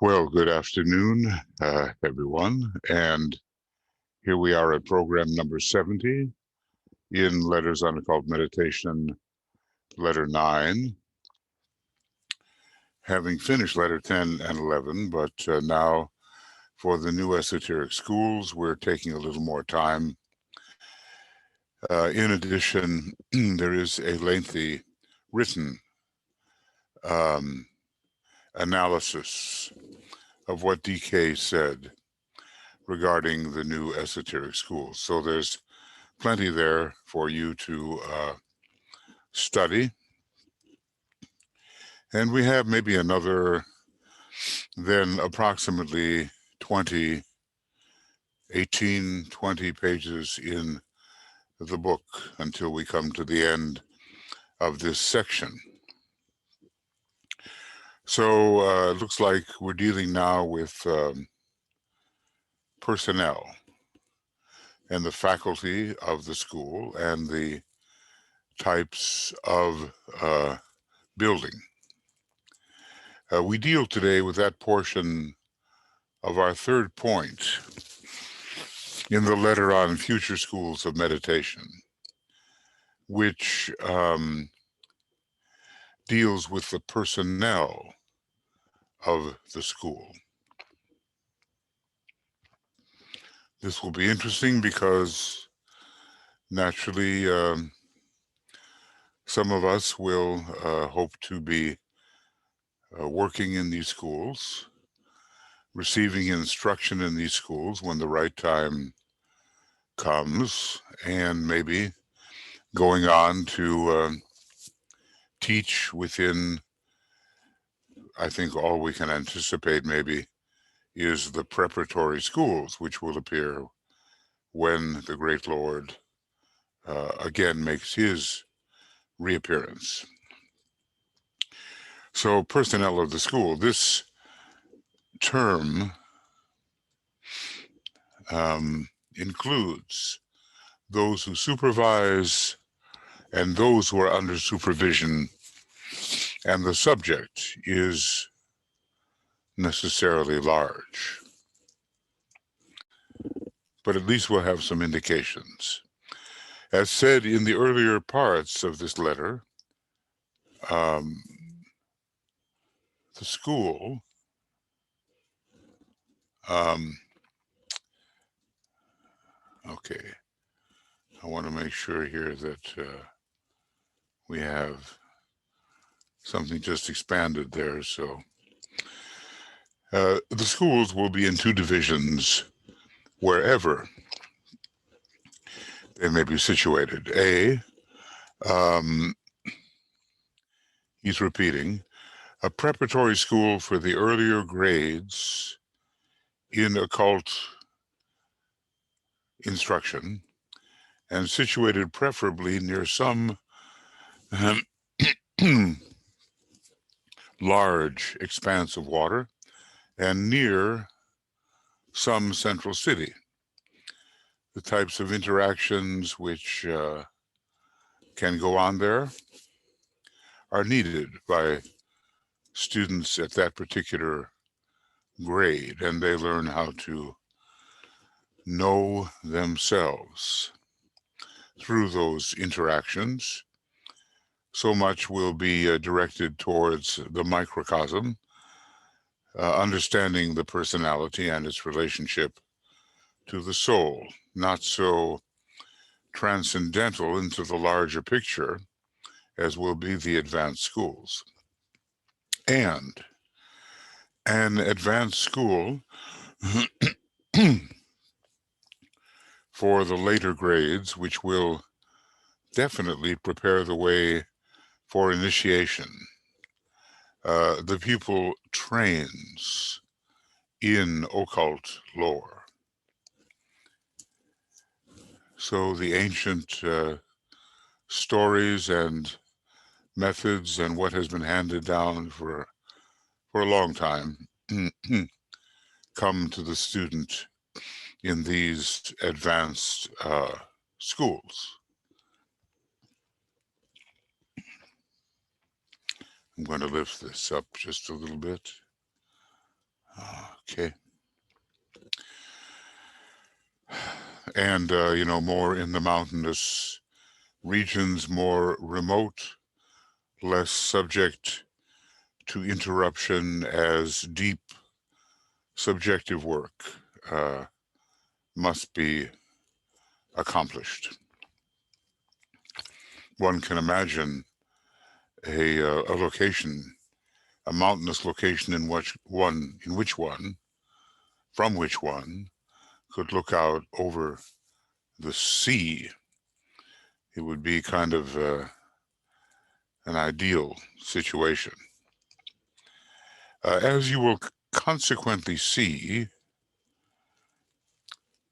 Well, good afternoon, everyone. And here we are at program number 70 in Letters on Occult Meditation, letter 9. Having finished letter 10 and 11, but now for the new esoteric schools, we're taking a little more time. In addition, there is a lengthy written analysis of what DK said regarding the new esoteric schools. So there's plenty there for you to study. And we have maybe another, then approximately 18, 20 pages in the book until we come to the end of this section. So it looks like we're dealing now with personnel and the faculty of the school and the types of building. We deal today with that portion of our third point in the letter on future schools of meditation, which deals with the personnel of the school. This will be interesting because naturally some of us will hope to be working in these schools, receiving instruction in these schools when the right time comes, and maybe going on to teach within, I think all we can anticipate maybe is the preparatory schools, which will appear when the Great Lord again makes his reappearance. So personnel of the school, this term includes those who supervise and those who are under supervision, and the subject is necessarily large. But at least we'll have some indications. As said in the earlier parts of this letter, the school okay, I want to make sure here that we have something just expanded there. So the schools will be in two divisions wherever they may be situated. He's repeating, a preparatory school for the earlier grades in occult instruction and situated preferably near some large expanse of water and near some central city. The types of interactions which can go on there are needed by students at that particular grade, and they learn how to know themselves through those interactions. So much will be directed towards the microcosm, understanding the personality and its relationship to the soul, not so transcendental into the larger picture as will be the advanced schools. And an advanced school for the later grades, which will definitely prepare the way for initiation. The pupil trains in occult lore. So the ancient stories and methods and what has been handed down for a long time come to the student in these advanced schools. I'm going to lift this up just a little bit. Okay. And, more in the mountainous regions, more remote, less subject to interruption as deep subjective work must be accomplished. One can imagine a location, a mountainous location from which one could look out over the sea. It would be kind of an ideal situation. As you will consequently see,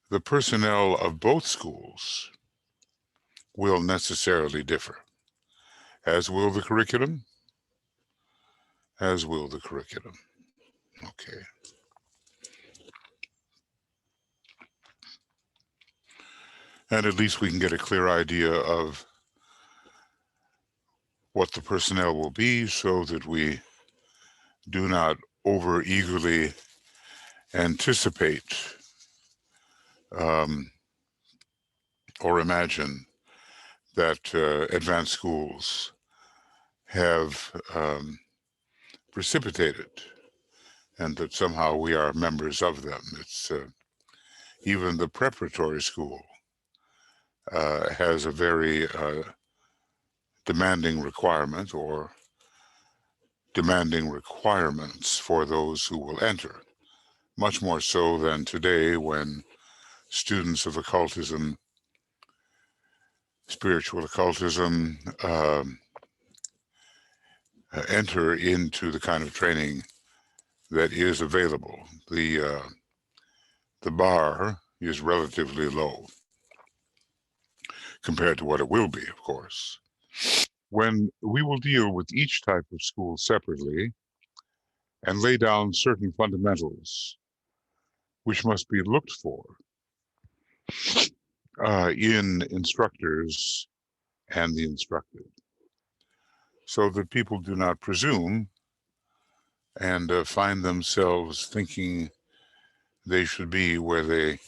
the personnel of both schools will necessarily differ, as will the curriculum, Okay. And at least we can get a clear idea of what the personnel will be so that we do not over-eagerly anticipate or imagine that advanced schools have precipitated and that somehow we are members of them. It's even the preparatory school has a very demanding requirement or demanding requirements for those who will enter, much more so than today when students of occultism, spiritual occultism, enter into the kind of training that is available. The bar is relatively low compared to what it will be, of course. When we will deal with each type of school separately and lay down certain fundamentals which must be looked for in instructors and the instructed, so that people do not presume and find themselves thinking they should be where they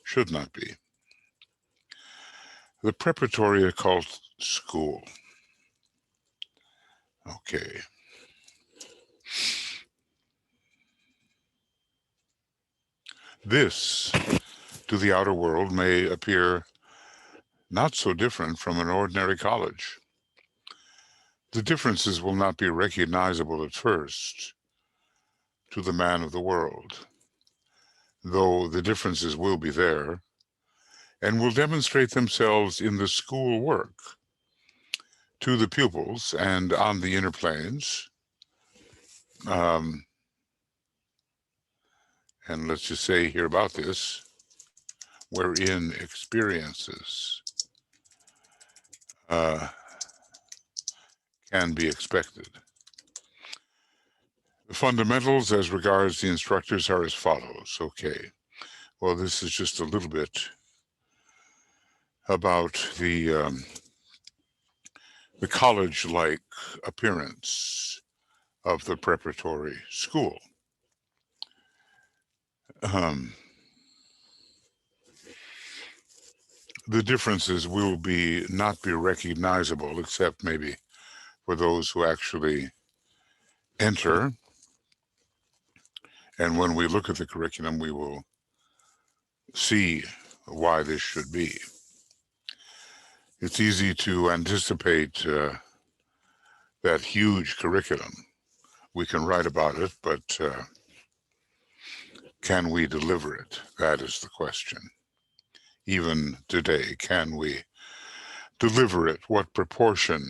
should not be. The preparatory occult school. Okay. This, to the outer world, may appear not so different from an ordinary college. The differences will not be recognizable at first to the man of the world, though the differences will be there and will demonstrate themselves in the school work to the pupils and on the inner planes. And let's just say here about this, wherein experiences can be expected. The fundamentals as regards the instructors are as follows. Okay, well, this is just a little bit about the college-like appearance of the preparatory school. The differences will not be recognizable, except maybe for those who actually enter. And when we look at the curriculum, we will see why this should be. It's easy to anticipate that huge curriculum. We can write about it, but can we deliver it? That is the question. Even today, can we deliver it? What proportion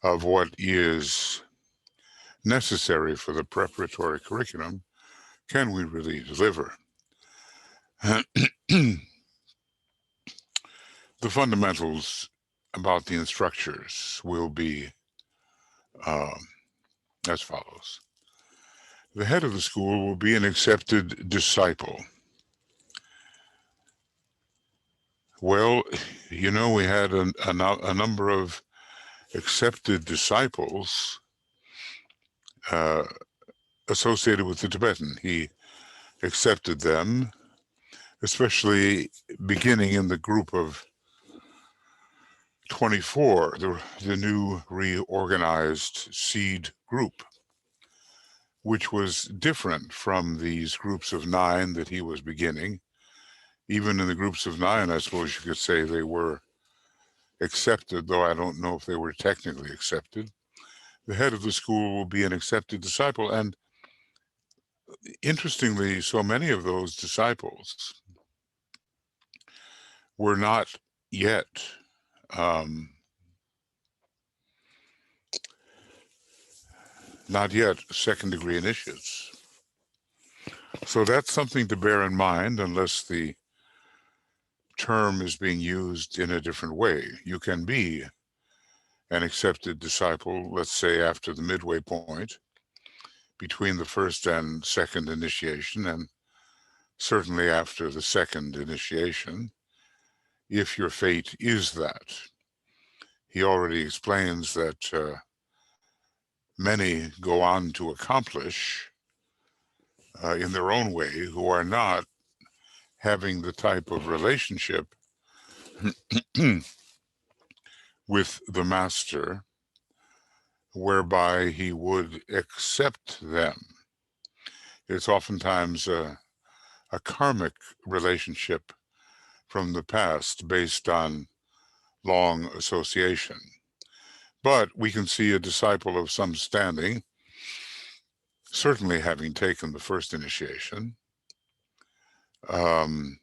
of what is necessary for the preparatory curriculum can we really deliver? The fundamentals about the instructors will be as follows. The head of the school will be an accepted disciple. Well, we had a number of accepted disciples associated with the Tibetan. He accepted them, especially beginning in the group of 24, the new reorganized seed group, which was different from these groups of 9 that he was beginning. Even in the groups of 9, I suppose you could say they were accepted, though I don't know if they were technically accepted. The head of the school will be an accepted disciple. And interestingly, so many of those disciples were not yet second-degree initiates. So that's something to bear in mind, unless the term is being used in a different way. You can be an accepted disciple, let's say after the midway point between the first and second initiation, and certainly after the second initiation, if your fate is that. He already explains that many go on to accomplish in their own way who are not having the type of relationship with the master whereby he would accept them. It's oftentimes a karmic relationship from the past based on long association. But we can see a disciple of some standing, certainly having taken the first initiation, and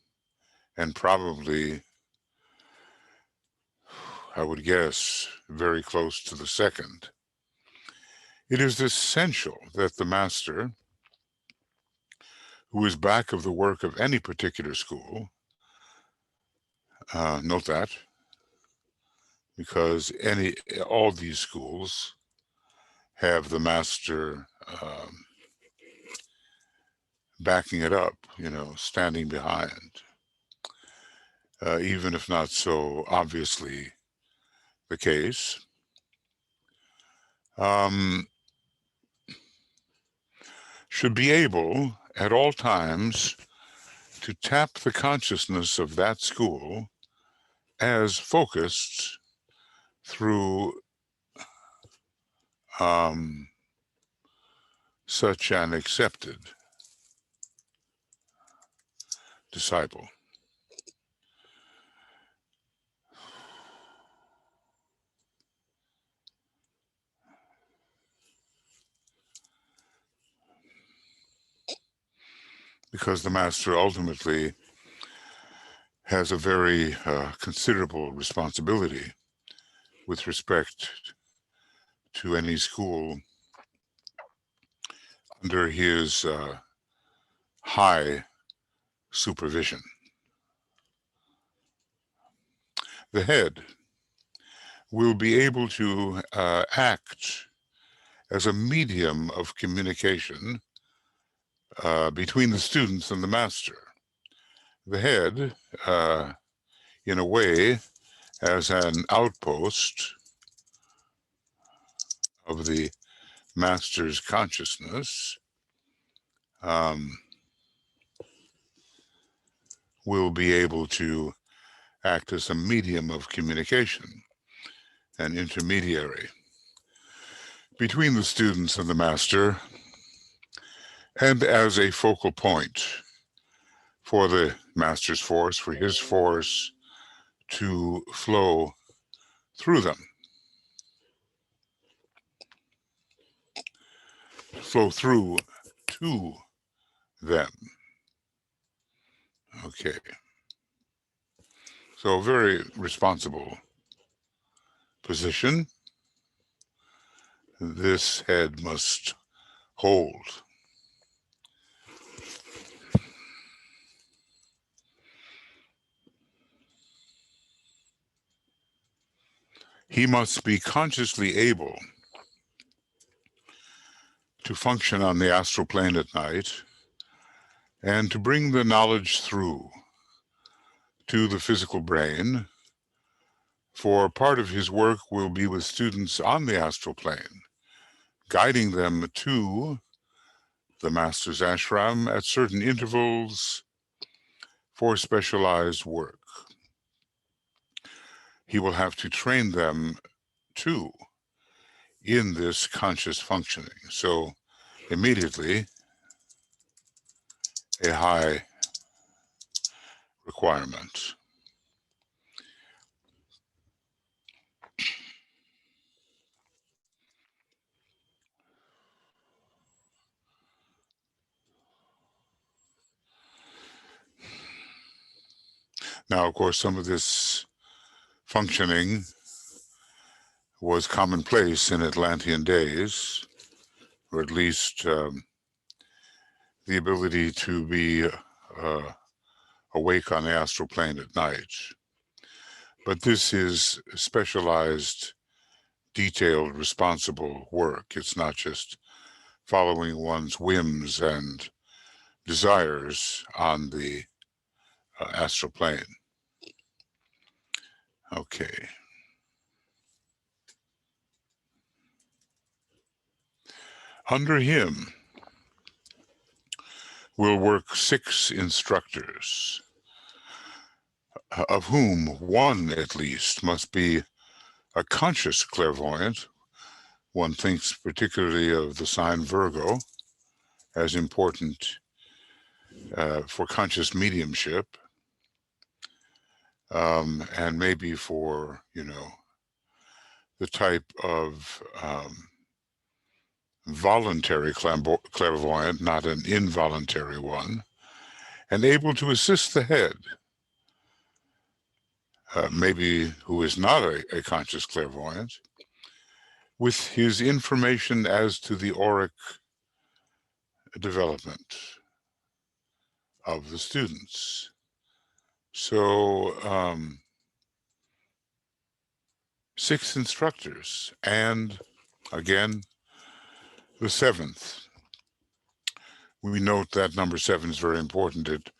probably, I would guess, very close to the second. It is essential that the master, who is back of the work of any particular school, note that, because all these schools have the master backing it up, standing behind, even if not so obviously the case. Should be able at all times to tap the consciousness of that school as focused through such an accepted disciple. Because the master ultimately has a very considerable responsibility with respect to any school under his high supervision. The head will be able to act as a medium of communication between the students and the master. The head, in a way, as an outpost of the master's consciousness, will be able to act as a medium of communication, an intermediary between the students and the master, and as a focal point for the master's force, for his force to flow through them, flow through to them. Okay. So a very responsible position this head must hold. He must be consciously able to function on the astral plane at night and to bring the knowledge through to the physical brain, for part of his work will be with students on the astral plane, guiding them to the master's ashram at certain intervals for specialized work. He will have to train them too in this conscious functioning. So immediately, a high requirement. Now, of course, some of this functioning was commonplace in Atlantean days, or at least the ability to be awake on the astral plane at night. But this is specialized, detailed, responsible work. It's not just following one's whims and desires on the astral plane. Okay. Under him will work 6 instructors, of whom one at least must be a conscious clairvoyant. One thinks particularly of the sign Virgo as important for conscious mediumship, and maybe for, the type of voluntary clairvoyant, not an involuntary one, and able to assist the head, maybe who is not a conscious clairvoyant, with his information as to the auric development of the students. So 6 instructors, and again, the 7th. We note that number 7 is very important. It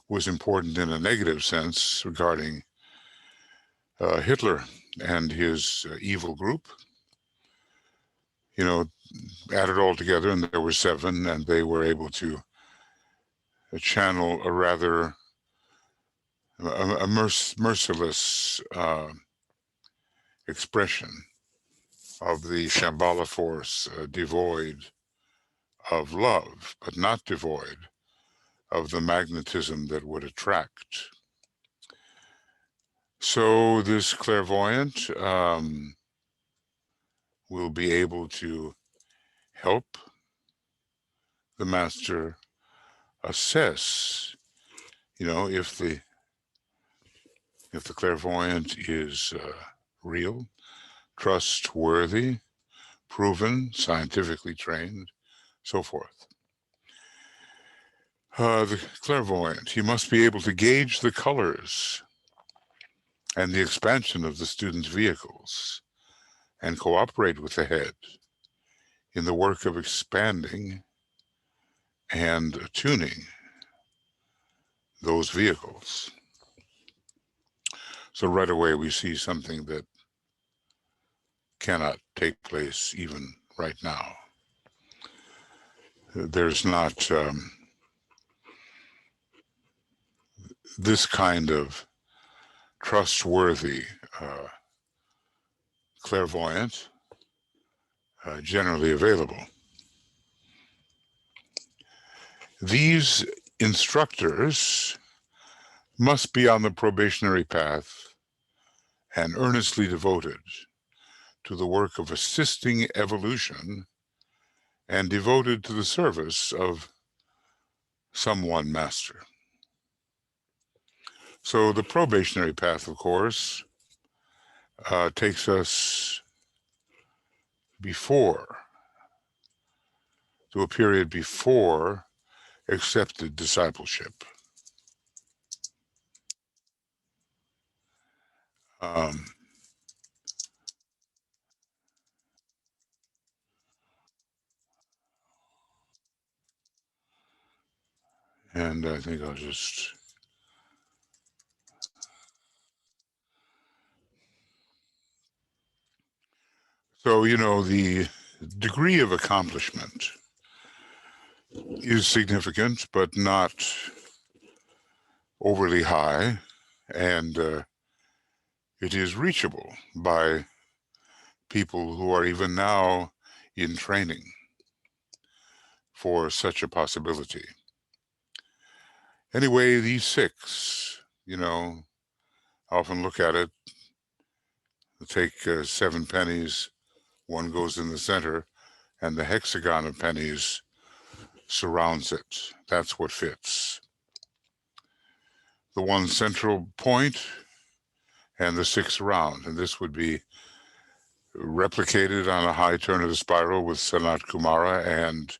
was important in a negative sense regarding Hitler and his evil group. Add it all together, and there were 7, and they were able to channel a rather merciless expression of the Shambhala force, devoid of love, but not devoid of the magnetism that would attract. So this clairvoyant will be able to help the master assess, if the clairvoyant is real, trustworthy, proven, scientifically trained, so forth. The clairvoyant, he must be able to gauge the colors and the expansion of the student's vehicles and cooperate with the head in the work of expanding and tuning those vehicles. So right away we see something that cannot take place even right now. There's not this kind of trustworthy clairvoyant generally available. These instructors must be on the probationary path and earnestly devoted to the work of assisting evolution and devoted to the service of some one master. So the probationary path, of course, takes us to a period before accepted discipleship. And I think I'll just... So, the degree of accomplishment is significant, but not overly high, and it is reachable by people who are even now in training for such a possibility. Anyway, these six, I often look at it, take 7 pennies, one goes in the center, and the hexagon of pennies surrounds it. That's what fits. The one central point and the 6 around, and this would be replicated on a high turn of the spiral with Sanat Kumara and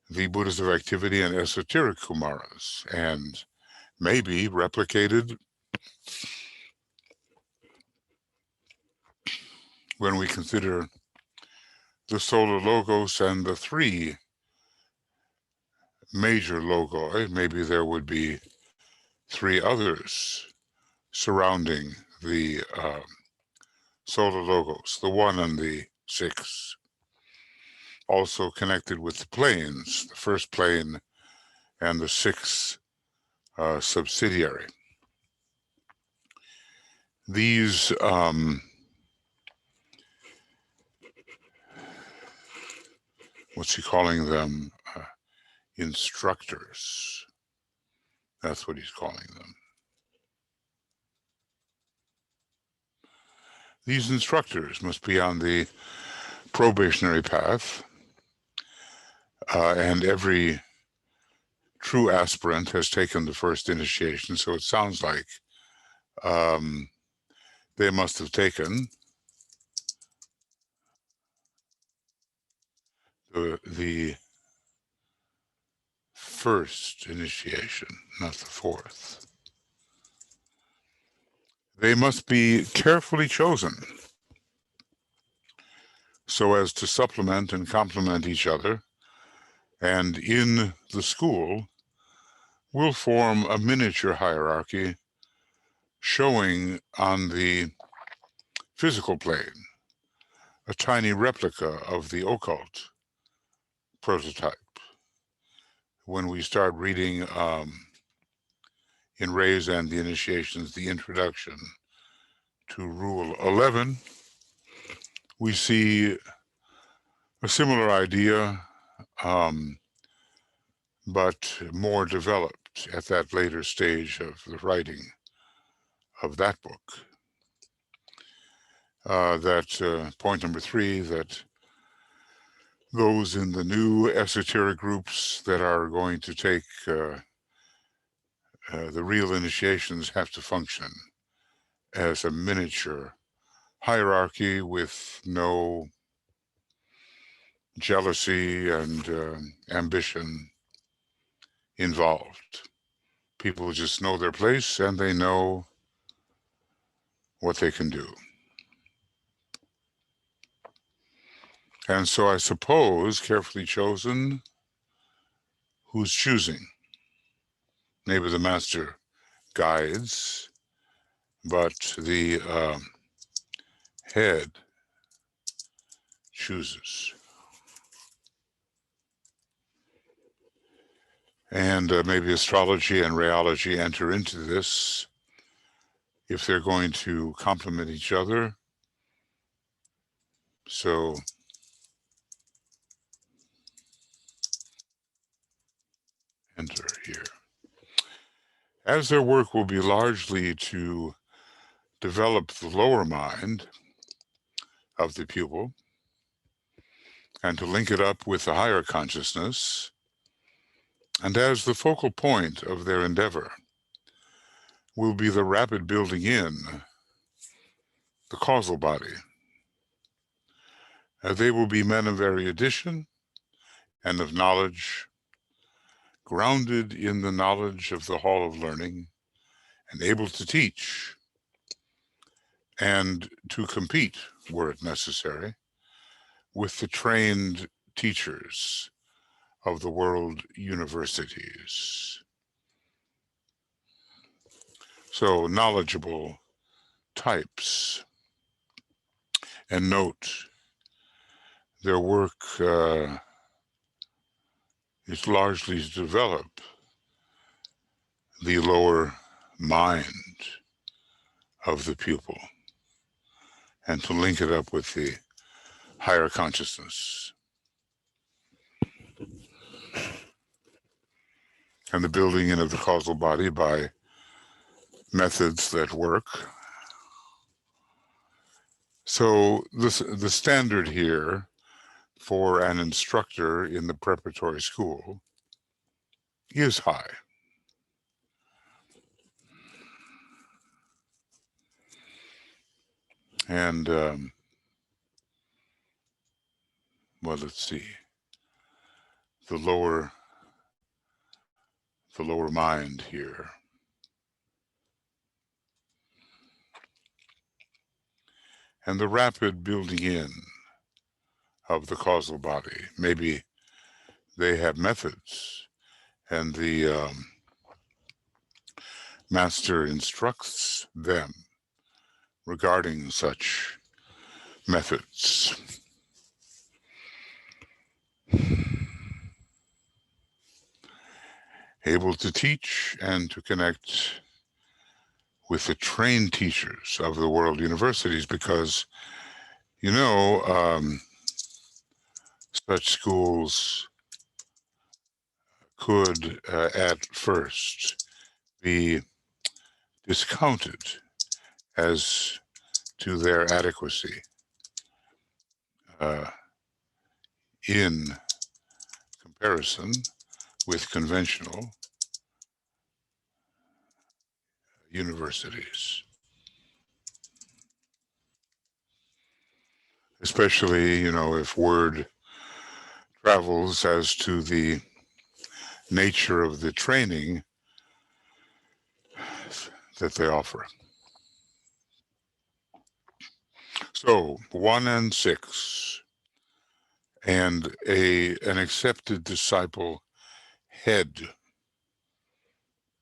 the Buddhas of activity and esoteric Kumaras, and maybe replicated when we consider the solar logos and the 3 major logoi. Maybe there would be 3 others surrounding the solar logos, the 1 and the 6, also connected with the planes, the first plane and the 6 subsidiary. These what's he calling them? Instructors. That's what he's calling them. These instructors must be on the probationary path, and every true aspirant has taken the first initiation, so it sounds like they must have taken the first initiation, not the 4th. They must be carefully chosen so as to supplement and complement each other, and in the school will form a miniature hierarchy showing on the physical plane a tiny replica of the occult prototype. When we start reading in Rays and the Initiations, the introduction to Rule 11, we see a similar idea, but more developed at that later stage of the writing of that book. Point number 3, that those in the new esoteric groups that are going to take the real initiations have to function as a miniature hierarchy with no jealousy and ambition involved. People just know their place and they know what they can do. And so I suppose, carefully chosen, who's choosing? Maybe the master guides, but the head chooses. And maybe astrology and rheology enter into this if they're going to complement each other. So enter here. As their work will be largely to develop the lower mind of the pupil and to link it up with the higher consciousness, and as the focal point of their endeavor will be the rapid building in the causal body, they will be men of erudition and of knowledge, grounded in the knowledge of the hall of learning, and able to teach and to compete, were it necessary, with the trained teachers of the world universities. So knowledgeable types. And note their work is largely to develop the lower mind of the pupil and to link it up with the higher consciousness and the building in of the causal body by methods that work. So the standard here for an instructor in the preparatory school is high. And, well, let's see, the lower mind here. And the rapid building in of the causal body. Maybe they have methods, and the master instructs them regarding such methods. Able to teach and to connect with the trained teachers of the world universities, because, you know, such schools could at first be discounted as to their adequacy in comparison with conventional universities. Especially, you know, if word travels as to the nature of the training that they offer. So 1 and 6, and an accepted disciple head,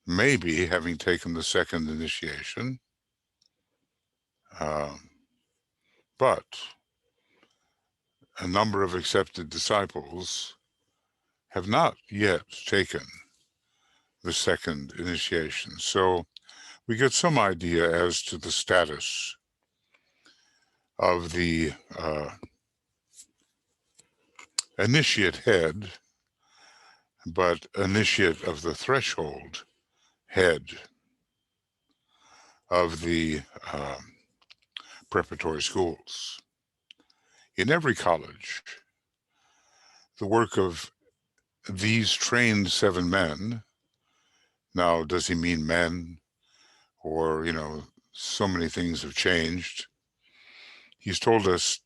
maybe having taken the second initiation, but a number of accepted disciples have not yet taken the second initiation. So we get some idea as to the status of the initiate head, but initiate of the threshold head of the preparatory schools. In every college, the work of these trained 7 men, now does he mean men, or, you know, so many things have changed. He's told us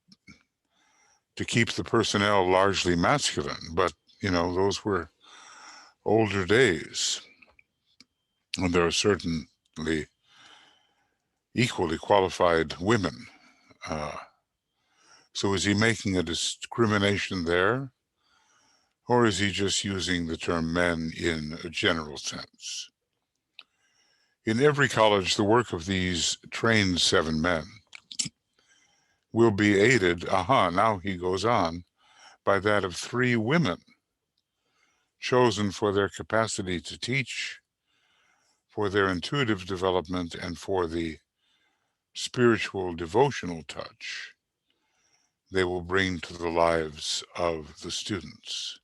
to keep the personnel largely masculine, but, you know, those were older days. And there are certainly equally qualified women. So is he making a discrimination there? Or is he just using the term men in a general sense? In every college, the work of these trained 7 men will be aided, now he goes on, by that of 3 women chosen for their capacity to teach, for their intuitive development, and for the spiritual devotional touch they will bring to the lives of the students.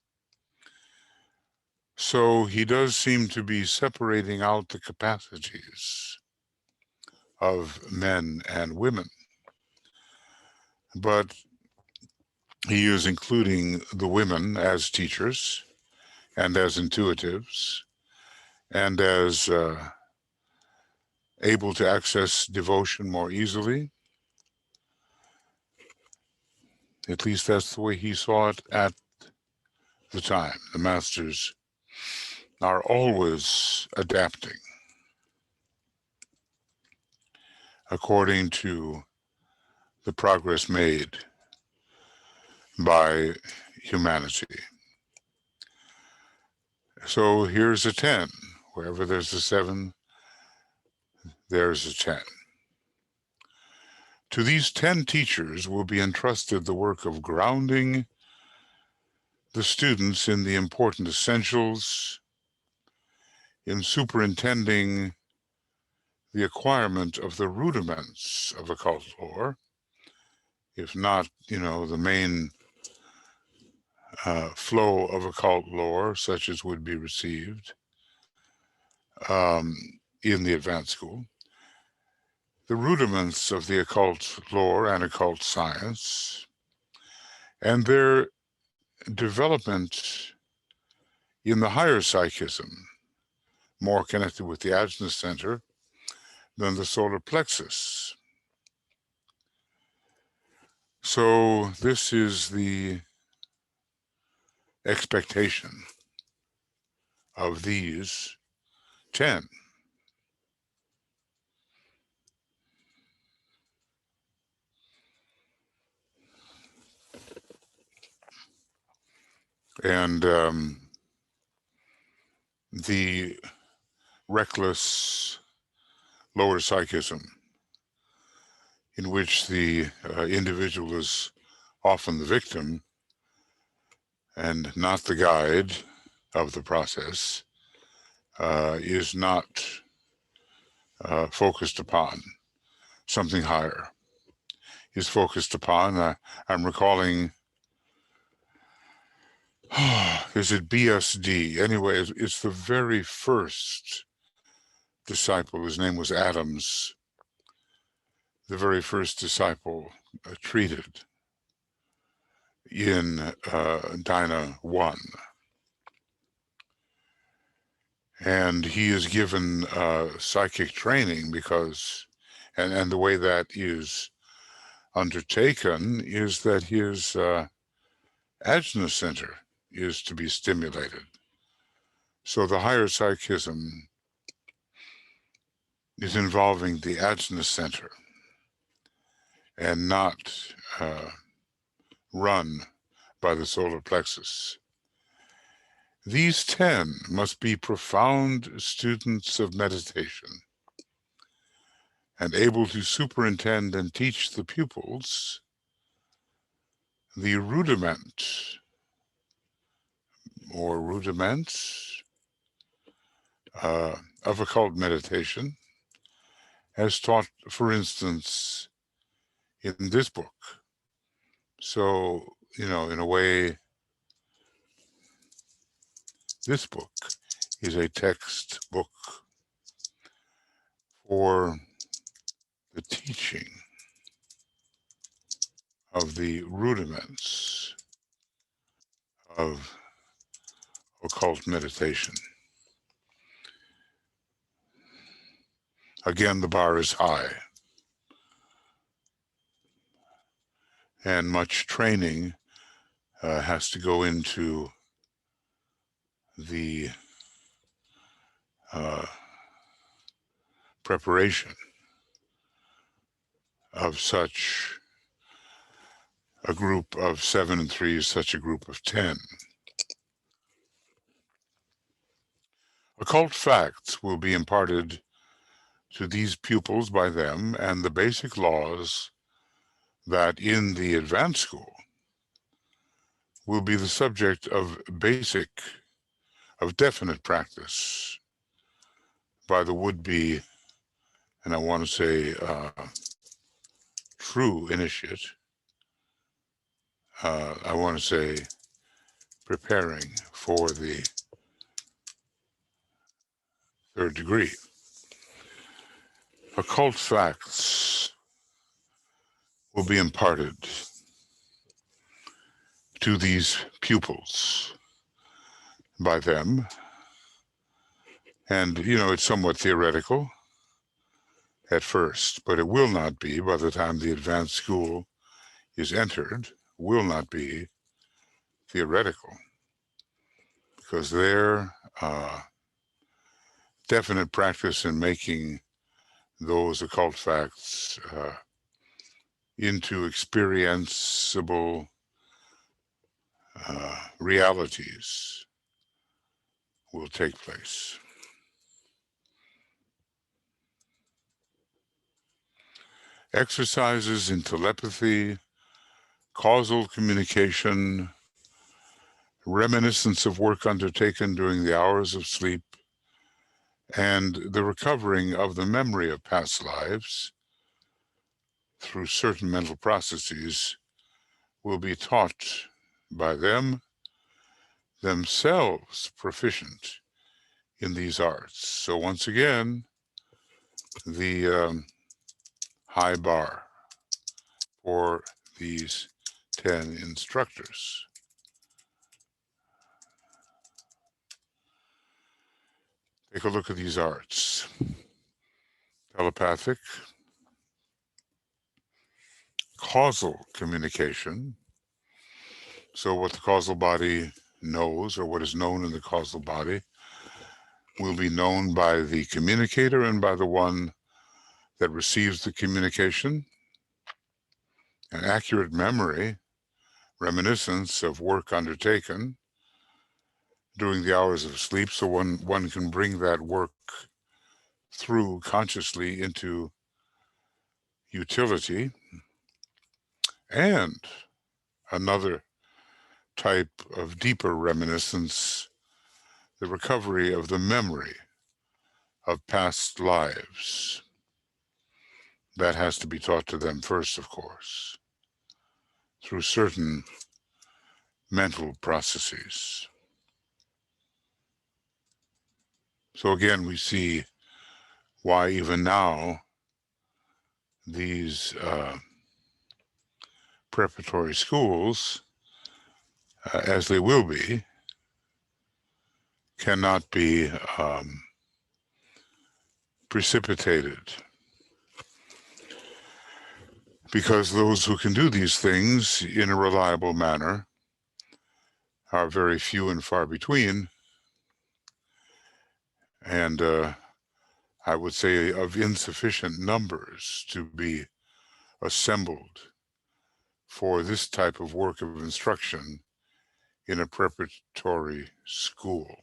So he does seem to be separating out the capacities of men and women, but he is including the women as teachers and as intuitives and as able to access devotion more easily. At least that's the way he saw it at the time. The masters are always adapting according to the progress made by humanity. So here's a 10. Wherever there's a 7, there's a 10. To these 10 teachers will be entrusted the work of grounding the the students in the important essentials, in superintending the acquirement of the rudiments of occult lore, if not, the main flow of occult lore, such as would be received in the advanced school, the rudiments of the occult lore and occult science, and their development in the higher psychism, more connected with the Ajna center than the solar plexus. So this is the expectation of these 10. And the reckless lower psychism, in which the individual is often the victim and not the guide of the process, is not focused upon. Something higher is focused upon. I'm recalling, is it BSD? Anyway, it's the very first disciple. His name was Adams. The very first disciple treated in Dina 1. And he is given psychic training because, and the way that is undertaken is that his Ajna center is to be stimulated. So the higher psychism is involving the Ajna center and not run by the solar plexus. These 10 must be profound students of meditation and able to superintend and teach the pupils the rudiment or rudiments of occult meditation as taught, for instance, in this book. So, in a way, this book is a textbook for the teaching of the rudiments of occult meditation. Again, the bar is high, and much training has to go into the preparation of such a group of 7 and 3, such a group of 10. Occult facts will be imparted to these pupils by them, and the basic laws that in the advanced school will be the subject of definite practice by the would-be, and I want to say true initiate. I want to say preparing for the 3rd degree. Occult facts will be imparted to these pupils by them. And, it's somewhat theoretical at first, but it will not be by the time the advanced school is entered, will not be theoretical, because their definite practice in making those occult facts into experienceable realities will take place. Exercises in telepathy, causal communication, reminiscence of work undertaken during the hours of sleep, and the recovering of the memory of past lives through certain mental processes will be taught by them themselves proficient in these arts. So once again, the high bar for these 10 instructors. Take a look at these arts. Telepathic, causal communication. So what the causal body knows, or what is known in the causal body, will be known by the communicator and by the one that receives the communication. An accurate memory, reminiscence of work undertaken during the hours of sleep, so one can bring that work through consciously into utility. And another type of deeper reminiscence, the recovery of the memory of past lives. That has to be taught to them first, of course, through certain mental processes. So again, we see why even now these preparatory schools, as they will be, cannot be precipitated, because those who can do these things in a reliable manner are very few and far between, and I would say of insufficient numbers to be assembled for this type of work of instruction in a preparatory school.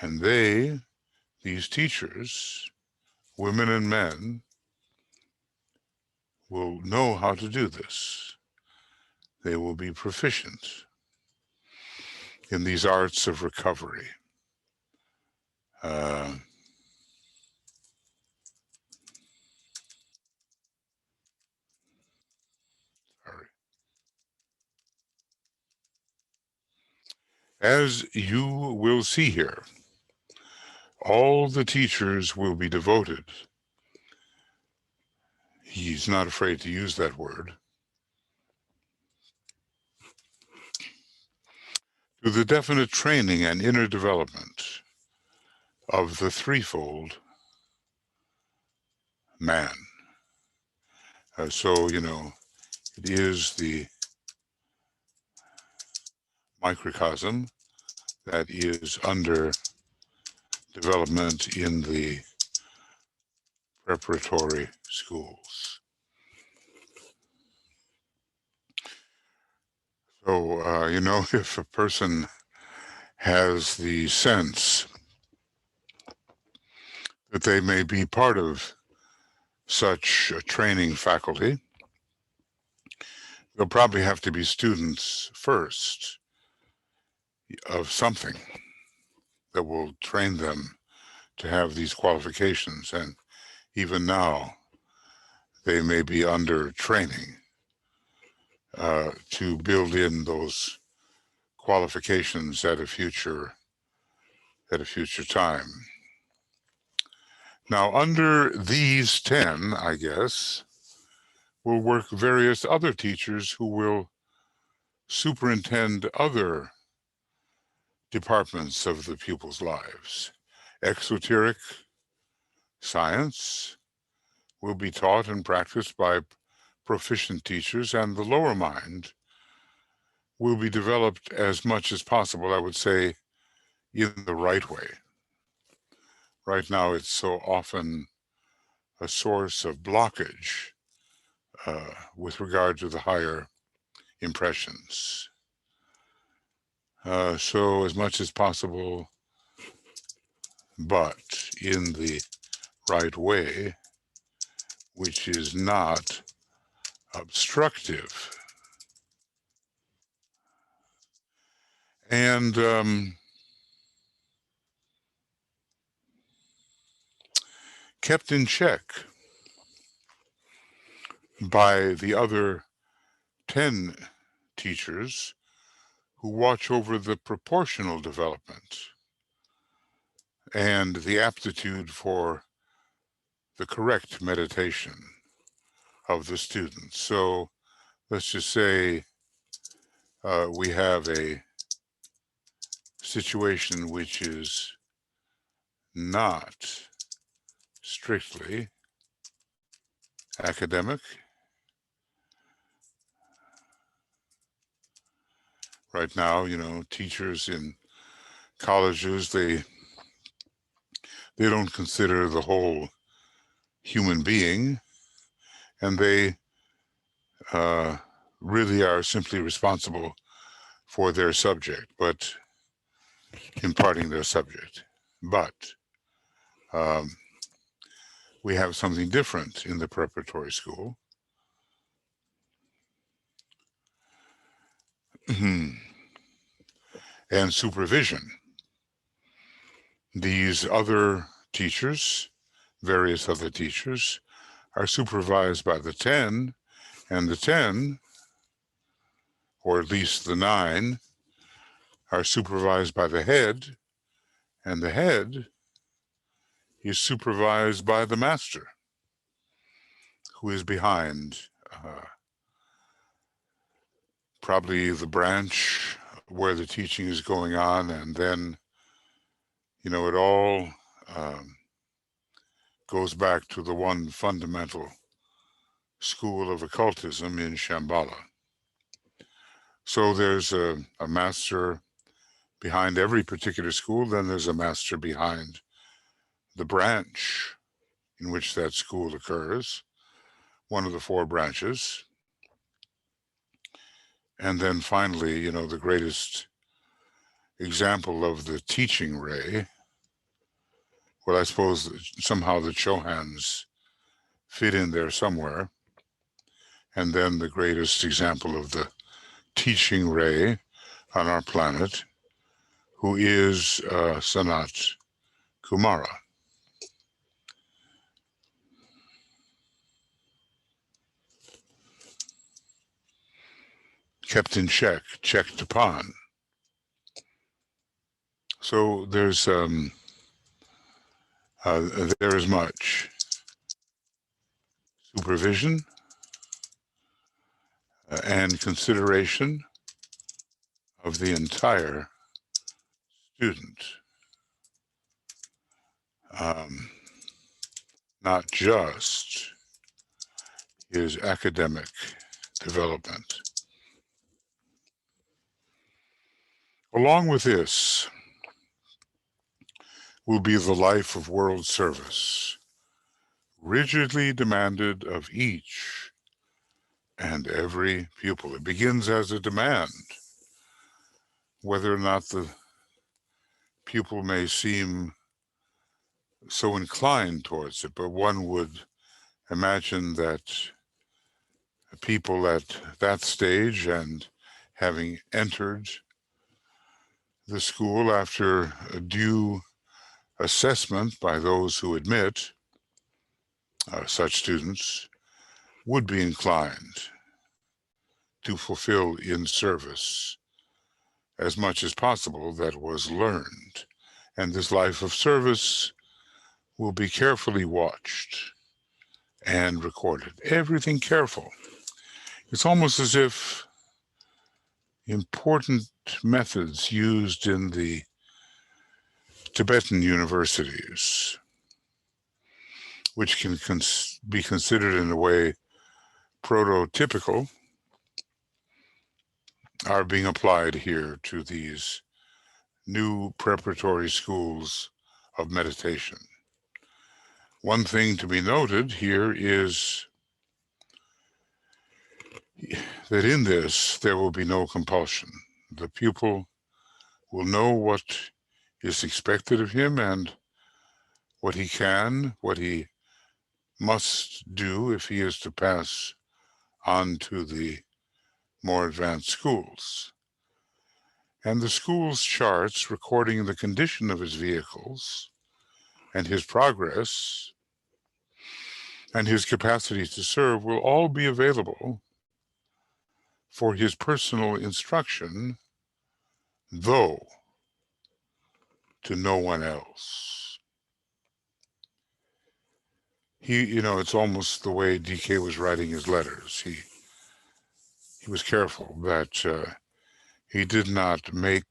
And these teachers, women and men, will know how to do this. They will be proficient in these arts of recovery. Sorry. As you will see here, all the teachers will be devoted. He's not afraid to use that word. To the definite training and inner development of the threefold man. So, it is the microcosm that is under development in the preparatory schools. So, if a person has the sense that they may be part of such a training faculty, they'll probably have to be students first of something that will train them to have these qualifications. And even now, they may be under training to build in those qualifications at a future time. Now, under these 10, I guess, will work various other teachers who will superintend other departments of the pupils' lives. Exoteric science will be taught and practiced by proficient teachers, and the lower mind will be developed as much as possible, I would say, in the right way. Right now, it's so often a source of blockage with regard to the higher impressions. So as much as possible, but in the right way, which is not obstructive and kept in check by the other 10 teachers who watch over the proportional development and the aptitude for the correct meditation of the students. So let's just say we have a situation which is not strictly academic. Right now, teachers in colleges, they don't consider the whole human being, and they really are simply responsible for their subject, but imparting their subject. But we have something different in the preparatory school. And supervision. These other teachers, various other teachers, are supervised by the 10, and the 10, or at least the 9, are supervised by the head, and the head is supervised by the master, who is behind probably the branch where the teaching is going on, and then, it all goes back to the one fundamental school of occultism in Shambhala. So there's a master behind every particular school, then there's a master behind the branch in which that school occurs, one of the 4 branches. And then finally, the greatest example of the teaching ray, well, I suppose somehow the Chohans fit in there somewhere. And then the greatest example of the teaching ray on our planet, who is Sanat Kumara. Kept in check, checked upon. So there is much supervision and consideration of the entire student, not just his academic development. Along with this will be the life of world service, rigidly demanded of each and every pupil. It begins as a demand, whether or not the pupil may seem so inclined towards it, but one would imagine that people at that stage, and having entered the school after a due assessment by those who admit such students, would be inclined to fulfill in service as much as possible that was learned. And this life of service will be carefully watched and recorded. Everything careful. It's almost as if important methods used in the Tibetan universities, which can be considered in a way prototypical, are being applied here to these new preparatory schools of meditation. One thing to be noted here is that in this, there will be no compulsion. The pupil will know what is expected of him and what he must do if he is to pass on to the more advanced schools. And the school's charts recording the condition of his vehicles and his progress and his capacity to serve will all be available for his personal instruction, though to no one else. It's almost the way DK was writing his letters. He was careful that he did not make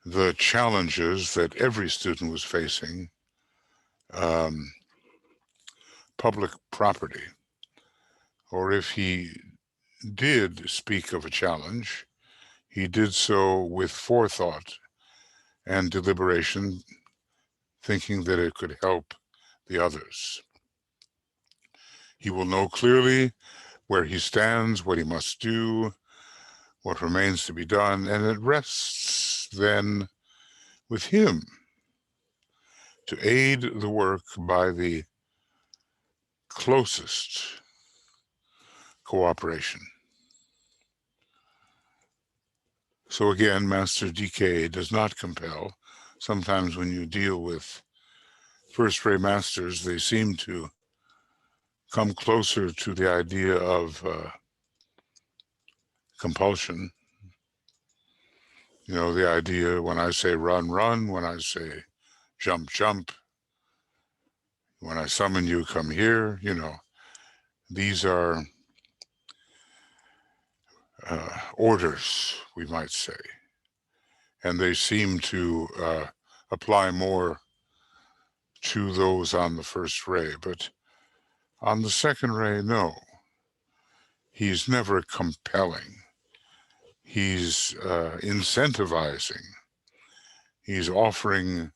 the challenges that every student was facing public property. Or if he did speak of a challenge, he did so with forethought and deliberation, thinking that it could help the others. He will know clearly where he stands, what he must do, what remains to be done, and it rests then with him to aid the work by the closest cooperation. So again, Master DK does not compel. Sometimes when you deal with first-ray masters, they seem to come closer to the idea of compulsion. The idea when I say run, run, when I say jump, jump, when I summon you, come here, these are orders, we might say. And they seem to apply more to those on the first ray. But on the second ray, no. He's never compelling. He's incentivizing. He's offering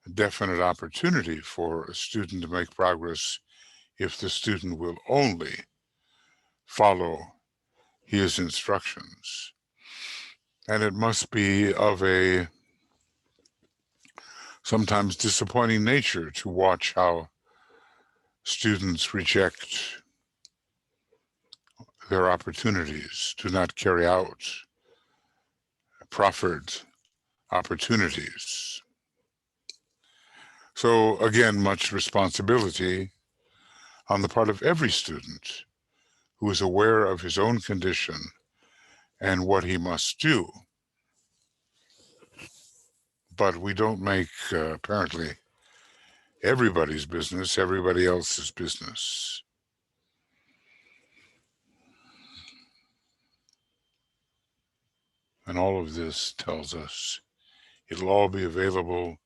a definite opportunity for a student to make progress if the student will only follow his instructions. And it must be of a sometimes disappointing nature to watch how students reject their opportunities, do not carry out proffered opportunities. So again, much responsibility on the part of every student who is aware of his own condition and what he must do. But we don't make, apparently, everybody's business everybody else's business. And all of this tells us it'll all be available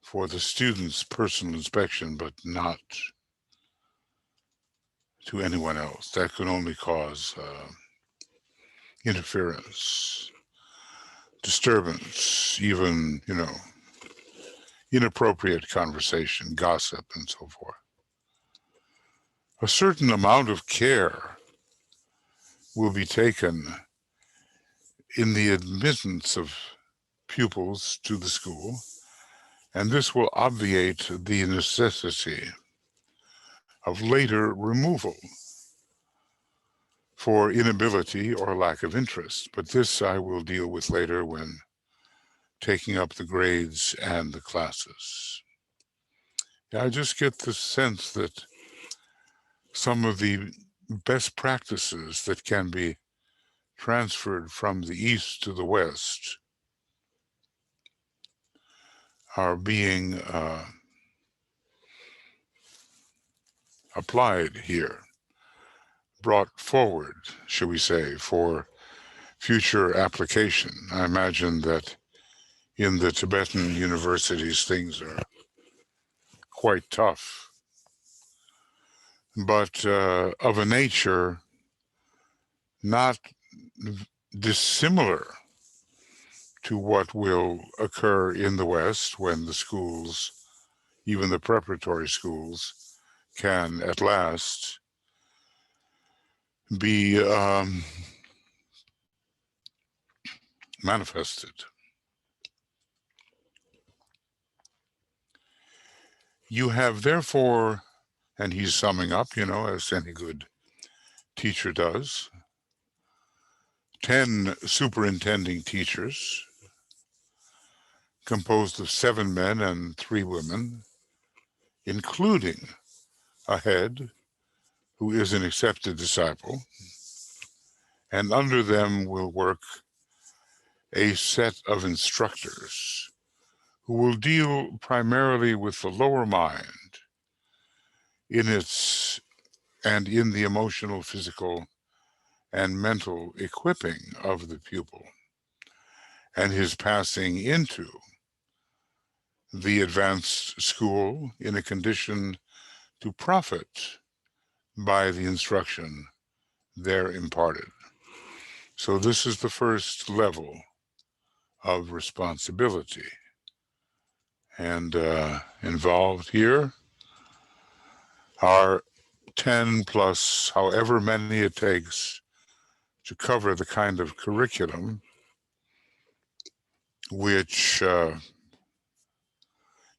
for the student's personal inspection, but not to anyone else. That could only cause interference, disturbance, even, inappropriate conversation, gossip, and so forth. A certain amount of care will be taken in the admittance of pupils to the school, and this will obviate the necessity of later removal for inability or lack of interest. But this I will deal with later when taking up the grades and the classes. I just get the sense that some of the best practices that can be transferred from the East to the West are being applied here, brought forward, shall we say, for future application. I imagine that in the Tibetan universities, things are quite tough, but of a nature not dissimilar to what will occur in the West when the schools, even the preparatory schools, can at last be manifested. You have therefore, and he's summing up, as any good teacher does, 10 superintending teachers composed of 7 men and 3 women, including a head who is an accepted disciple, and under them will work a set of instructors who will deal primarily with the lower mind in the emotional, physical, and mental equipping of the pupil and his passing into the advanced school in a condition to profit by the instruction there imparted. So this is the first level of responsibility. And involved here are 10 plus however many it takes to cover the kind of curriculum which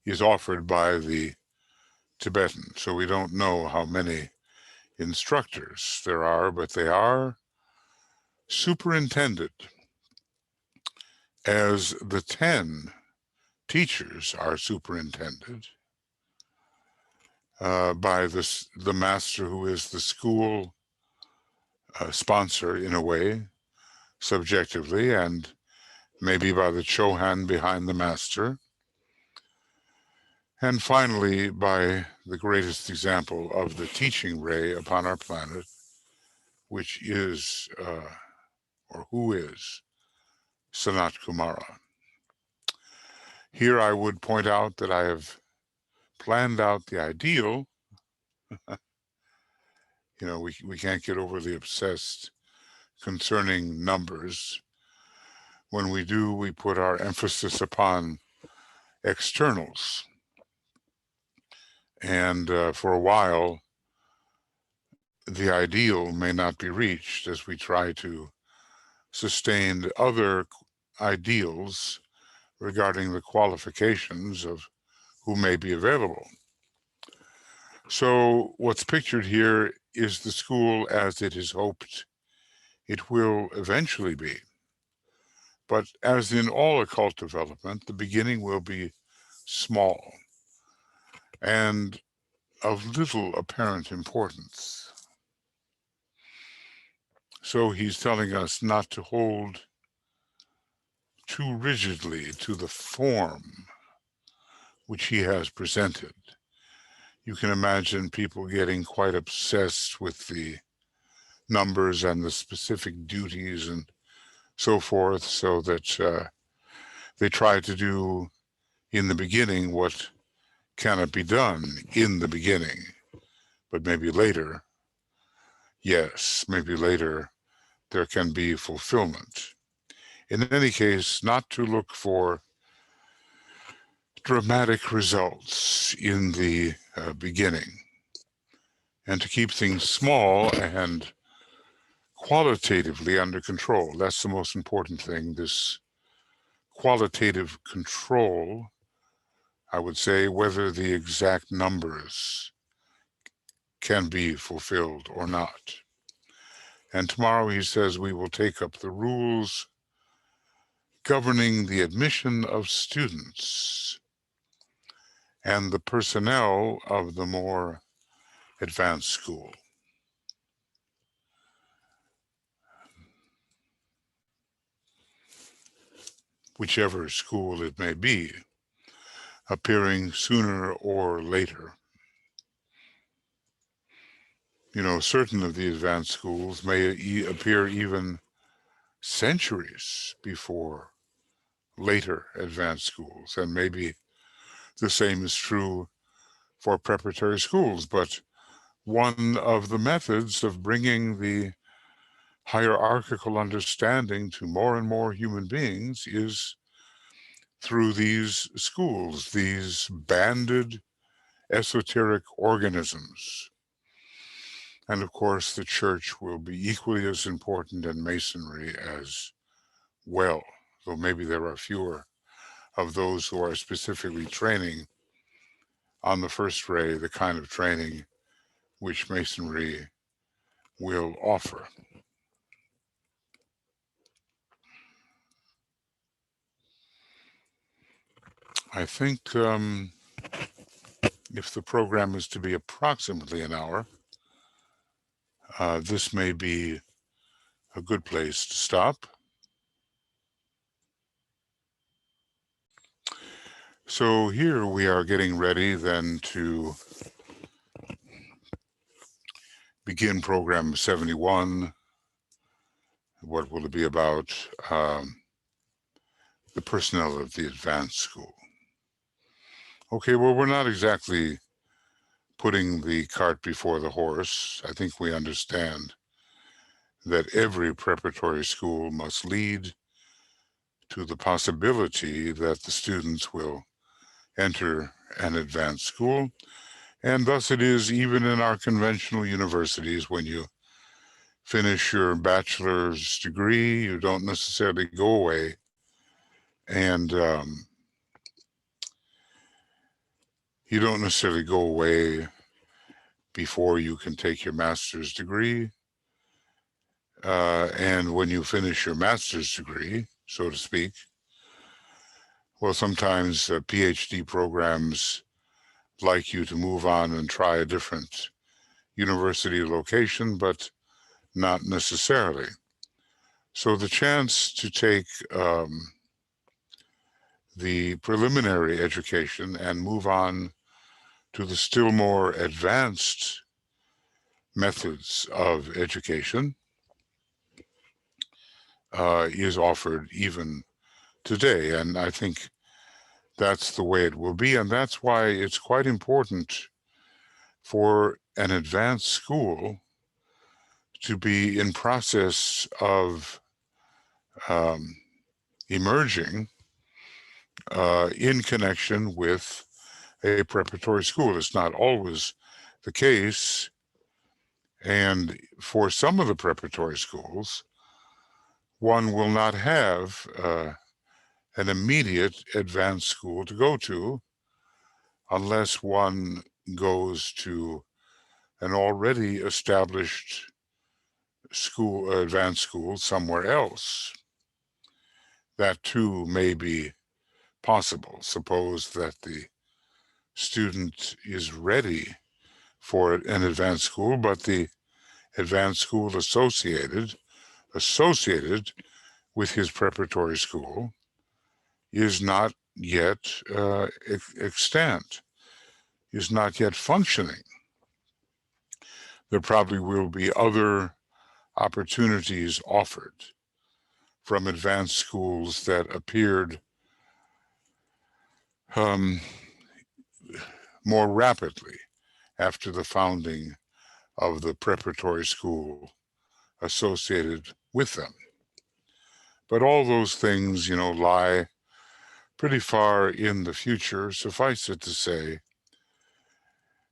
is offered by the Tibetan. So we don't know how many instructors there are, but they are superintended as the 10 teachers are superintended by the master, who is the school sponsor in a way, subjectively, and maybe by the Chohan behind the master, and finally by the greatest example of the teaching ray upon our planet, which is, or who is, Sanat Kumara. Here I would point out that I have planned out the ideal. You know, we can't get overly obsessed concerning numbers. When we do, we put our emphasis upon externals. And for a while, the ideal may not be reached as we try to sustain other ideals regarding the qualifications of who may be available. So what's pictured here is the school as it is hoped it will eventually be. But as in all occult development, the beginning will be small and of little apparent importance. So he's telling us not to hold too rigidly to the form which he has presented. You can imagine people getting quite obsessed with the numbers and the specific duties and so forth, so that they try to do in the beginning what cannot be done in the beginning. But maybe later, yes, maybe later there can be fulfillment. In any case, not to look for dramatic results in the beginning, and to keep things small and qualitatively under control. That's the most important thing, this qualitative control, I would say, whether the exact numbers can be fulfilled or not. And tomorrow, he says, we will take up the rules governing the admission of students and the personnel of the more advanced school. Whichever school it may be, appearing sooner or later. You know, certain of the advanced schools may appear even centuries before later advanced schools, and maybe the same is true for preparatory schools. But one of the methods of bringing the hierarchical understanding to more and more human beings is through these schools, these banded esoteric organisms. And of course, the church will be equally as important, in Masonry as well, though maybe there are fewer of those who are specifically training on the first ray, the kind of training which Masonry will offer. I think if the program is to be approximately an hour, this may be a good place to stop. So here we are getting ready then to begin program 71. What will it be about? The personnel of the advanced school. Okay, well, we're not exactly putting the cart before the horse. I think we understand that every preparatory school must lead to the possibility that the students will enter an advanced school. And thus it is even in our conventional universities, when you finish your bachelor's degree, you don't necessarily go away and you don't necessarily go away before you can take your master's degree. And when you finish your master's degree, so to speak, well, sometimes PhD programs like you to move on and try a different university location, but not necessarily. So the chance to take the preliminary education and move on to the still more advanced methods of education is offered even today. And I think that's the way it will be. And that's why it's quite important for an advanced school to be in process of emerging in connection with a preparatory school. It's not always the case. And for some of the preparatory schools, one will not have an immediate advanced school to go to unless one goes to an already established school, advanced school somewhere else. That too may be possible. Suppose that the student is ready for an advanced school, but the advanced school associated with his preparatory school is not yet extant, is not yet functioning. There probably will be other opportunities offered from advanced schools that appeared more rapidly after the founding of the preparatory school associated with them. But all those things, lie pretty far in the future. Suffice it to say,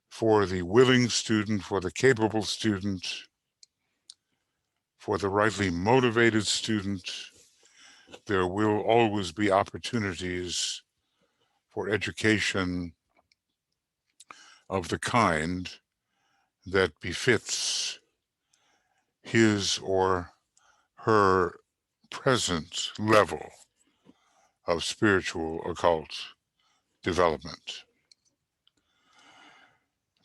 for the willing student, for the capable student, for the rightly motivated student, there will always be opportunities for education of the kind that befits his or her present level of spiritual occult development.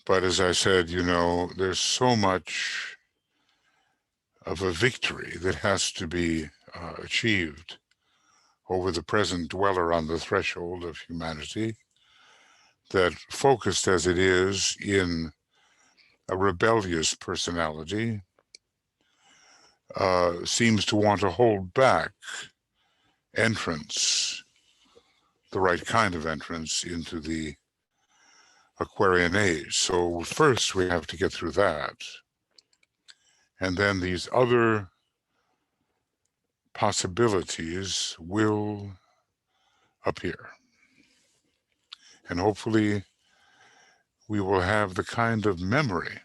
But as I said, there's so much of a victory that has to be achieved over the present dweller on the threshold of humanity, that focused as it is in a rebellious personality, seems to want to hold back entrance, the right kind of entrance into the Aquarian age. So first we have to get through that. And then these other possibilities will appear. And hopefully we will have the kind of memory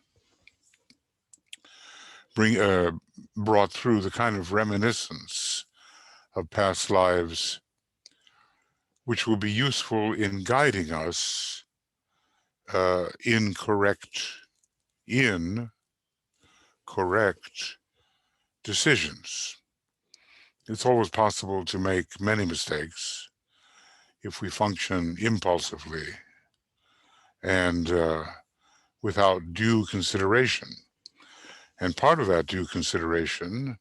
brought through, the kind of reminiscence of past lives, which will be useful in guiding us in correct decisions. It's always possible to make many mistakes if we function impulsively and without due consideration. And part of that due consideration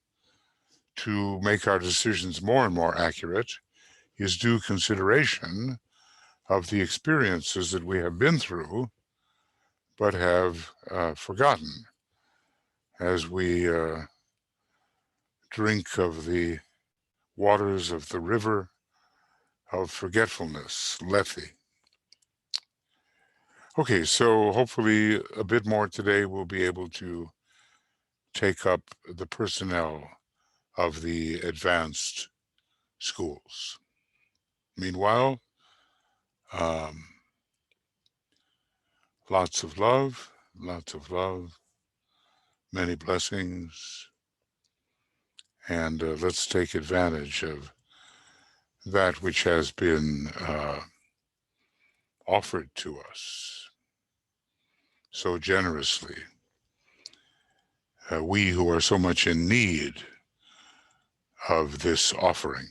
to make our decisions more and more accurate is due consideration of the experiences that we have been through but have forgotten as we drink of the waters of the river of forgetfulness, Lethe. Okay, so hopefully a bit more today we'll be able to take up the personnel of the advanced schools. Meanwhile, lots of love, many blessings, and let's take advantage of that which has been offered to us so generously. We who are so much in need of this offering.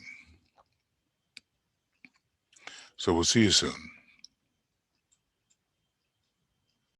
So we'll see you soon.